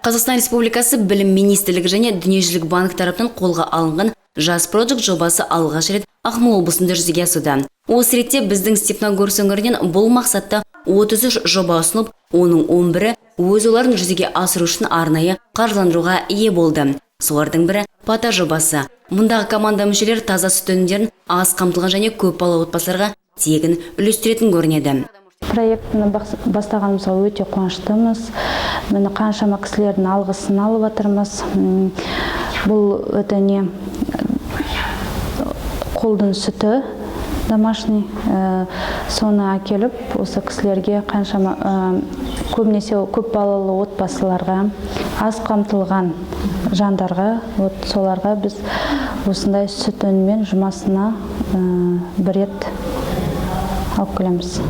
Қазақстан Республикасы Білім Министрлігі және Дүниежүзілік банк тарапынан қолға алынған Жас Project жобасы алғаш рет Ақмола облысында жүзеге асуда. Осы ретте біздің Степногорск өңірінен бұл мақсатта 33 жоба ұсынып, оның 11-і өз оларын жүзеге асыру үшін арнайы қаржыландыруға ие болды. Солардың бірі Пата жобасы. Мұндағы команда мүшелері таза сүт өнімдерін аз қамтылған және көп балалы отбасыларға тегін үлестіретін көрінеді. Проектіні бастағанымызға өте қуаныштымыз. Мені қаншама кісілердің алғысын алып жатырмыз. Бұл өте қолдың сүті домашний. Соны әкеліп, осы кісілерге қаншама көбінесе көп балалы отбасыларға, аз қамтылған жандарға, соларға біз осындай сүт өніммен жұмасына бір рет алып келеміз.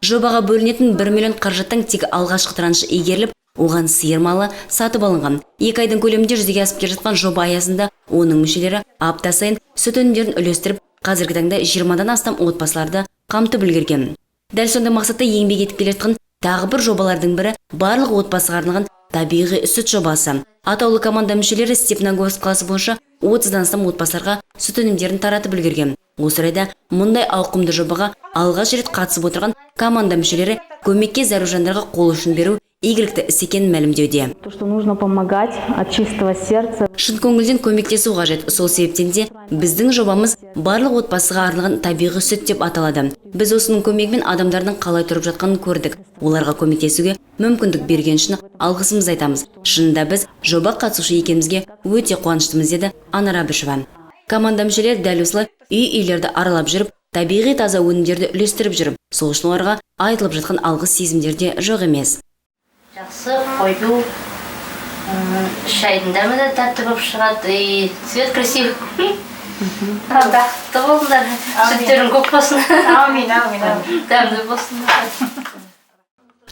Жобаға бөлінетін 1 миллион қаржаттың тек алғашқы траншы игеріліп, оған сиыр малы сатып алынған. 2 айдың көлемінде жүзеге асып келе жатқан жоба аясында оның мүшелері апта сайын сүт өнімдерін үлестіріп, қазіргі таңда 20-дан астам отбасыларды қамтып үлгерген. Дәл сондай мақсатта еңбек етіп келе жатқан тағы бір жобалардың бірі барлық отбасыға арналған табиғи сүт жобасы. Атаулы команда мүшелері Степногорск қаласы бойынша 30-дан астам отбасыларға сүт өнімдерін таратып үлгерген. Осы орайда мұндай ауқымды жобаға алғаш рет қатысып отырған команда мүшелері көмекке зәру жандарға қол ұшын беру игілікті іс екенін мәлімдеуде. Шын көңілден көмектесу қажет. Сол себептен де біздің жобамыз барлық отбасыға арналған табиғи сүт деп аталады. Біз осының көмегімен адамдардың қалай тұрып жатқанын көрдік. Оларға көмектесуге мүмкіндік берген үшін алғысымызды айтамыз. Шынында біз жоба қатысушы екенімізге өте қуаныштымыз, деді Анар Әбішева. Команда мүшелері дәл осылай үй-үйлерді аралап жүріп, табиғи таза өнімдерді үлестіріп жүріп, сол үшін оларға айтылып жатқан алғыс сезімдерде жоқ емес. Жақсы қойду, шайдың дәмі де тәтті болып шығады, цвет красивый. Бақытты болыңдар, сүттерің көп болсын. Дәмді болсын.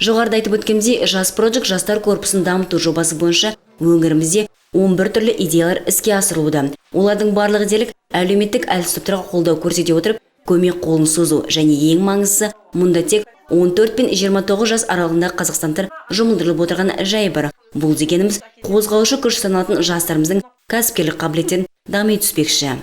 Жоғарыда айтып өткенімдей, Жас Project жастар корпусын дамыту жобасы бойынша өңірімізде 11 түрлі идеялар іске асырылуда. Олардың барлығы делік әлеуметтік әлсіз топтарға қолдау көрсете отырып, көмек қолын созу және ең маңыздысы, мұнда тек 14 пен 29 жас аралығында қазақстандықтар жұмылдырылып отырған жайы бар. Бұл дегеніміз қозғаушы күш саналатын жастарымыздың кәсіпкерлік қабілеттерін дами түспекші.